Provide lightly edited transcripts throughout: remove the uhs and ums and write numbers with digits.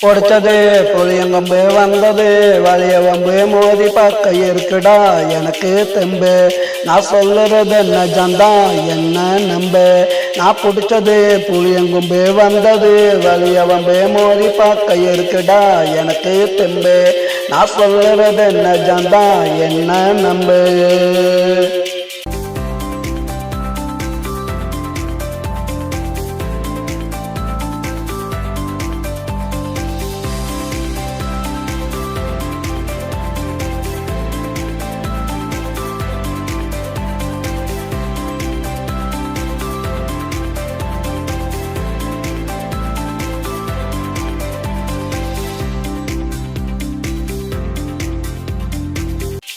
பொடிச்சது புளியங்கொம்பு வந்தது வலிய வம்பு மோதி பக்க இருக்குடா எனக்கு தெம்பு நான் சொல்லுறது நிஜம்தான் என்ன நம்பு நான் பிடிச்சது புளியங்கொம்பு வந்தது வலிய வம்பு மோதி பக்க இருக்குடா எனக்கு தெம்பு நான் சொல்லுறது நிஜம்தான் என்ன நம்பு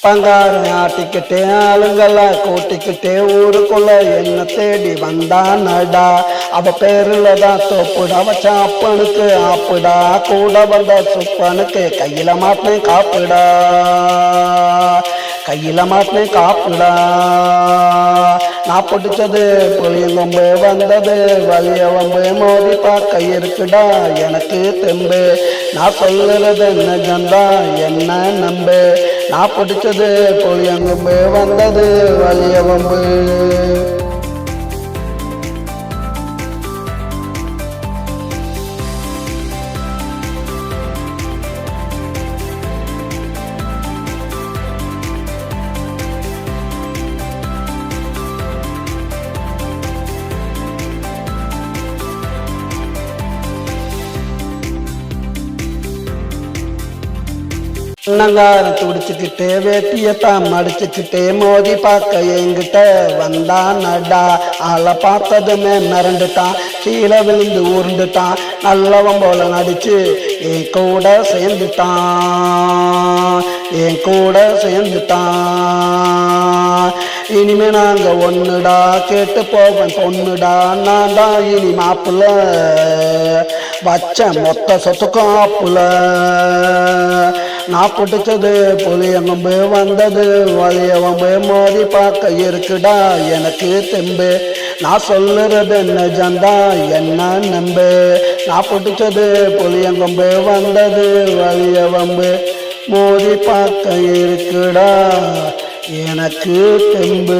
பங்காரம் ஆட்டிக்கிட்டே ஆளுங்கள கூட்டிக்கிட்டே ஊருக்குள்ள என்ன தேடி வந்தா நடா அவ பேருல தான் தோப்புடா வச்சா அப்பனுக்கு ஆப்புடா கூட வந்த சுப்பனுக்கு கையில மாட்டினேன் காப்புடா கையில மாட்டினேன் காப்புடா நான் பிடிச்சது புளியங்கொம்பு வந்தது வலிய வம்பு மோதி பார்க்க இருக்குடா எனக்கு தெம்பு நான் சொல்லுறது நிஜம்தா என்ன நம்பு நான் பிடிச்சது புளியங்கொம்பு வந்தது வலிய வம்பு நங்காரம் துடிச்சுக்கிட்டே வேட்டியத்தான் மடிச்சுக்கிட்டே மோதி பார்க்க என்கிட்ட வந்தான் நடா ஆளை பார்த்ததுமே மிரண்டுட்டான் கீழே விழுந்து உருண்டுட்டான் நல்லவன் போல நடிச்சு என் கூட சேர்ந்துட்டான் இனிமே நாங்க ஒண்ணுடா கேட்டு போவேன் பொண்ணுடா நான் தான் இனி மாப்புல வச்ச மொத்த சொத்துக்கும் ஆப்புல நான் பிடிச்சது புளியங்கொம்பு வந்தது வலிய வம்பு மோதி பார்க்க இருக்குடா எனக்கு தெம்பு நான் சொல்லுறது நிஜம்தா என்ன நம்பு நான் பிடிச்சது புளியங்கொம்பு வந்தது வலிய வம்பு மோதி பார்க்க இருக்குடா எனக்கு தெம்பு